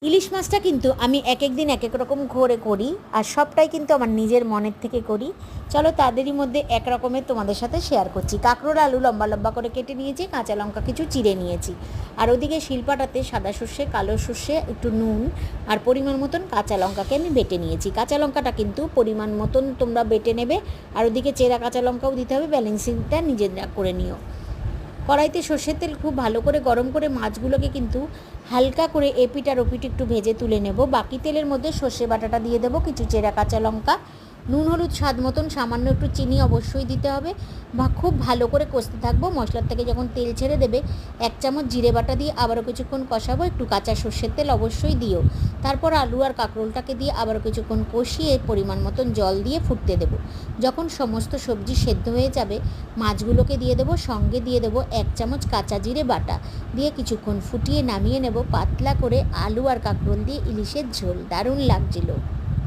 ইলিশ মাছটা কিন্তু আমি এক এক দিন এক এক রকম করে করি, আর সবটাই কিন্তু আমার নিজের মনের থেকে করি। চলো তাদেরই মধ্যে এক রকমের তোমাদের সাথে শেয়ার করছি। কাঁকরোল আলু লম্বা লম্বা করে কেটে নিয়েছি, কাঁচা লঙ্কা কিছু চিড়ে নিয়েছি, আর ওদিকে শিলপাটাতে সাদা সর্ষে, কালো সর্ষে, একটু নুন আর পরিমাণ মতন কাঁচা লঙ্কাকে আমি বেটে নিয়েছি। কাঁচা লঙ্কাটা কিন্তু পরিমাণ মতন তোমরা বেটে নেবে, আর ওদিকে চেরা কাঁচা লঙ্কাও দিতে হবে, ব্যালেন্সিংটা নিজেরা করে নিও। কড়াইতে সর্ষের তেল খুব ভালো করে গরম করে মাছগুলোকে কিন্তু হালকা করে এপিট আর ওপিট একটু ভেজে তুলে নেব। বাকি তেলের মধ্যে সর্ষে বাটাটা দিয়ে দেবো, কিছু চেরা কাঁচা লঙ্কা, নুন হলুদ স্বাদ মতন, সামান্য একটু চিনি অবশ্যই দিতে হবে, বা খুব ভালো করে কষতে থাকবো। মশলার থেকে যখন তেল ছেড়ে দেবে 1 চামচ জিরে বাটা দিয়ে আবারও কিছুক্ষণ কষাবো, একটু কাঁচা সর্ষের তেল অবশ্যই দিও। তারপর আলু আর কাঁকরোলটাকে দিয়ে আবারও কিছুক্ষণ কষিয়ে পরিমাণ মতন জল দিয়ে ফুটতে দেবো। যখন সমস্ত সবজি সেদ্ধ হয়ে যাবে মাছগুলোকে দিয়ে দেবো, সঙ্গে দিয়ে দেবো 1 চামচ কাঁচা জিরে বাটা, দিয়ে কিছুক্ষণ ফুটিয়ে নামিয়ে নেব। পাতলা করে আলু আর কাঁকরোল দিয়ে ইলিশের ঝোল, দারুণ লাগছিল।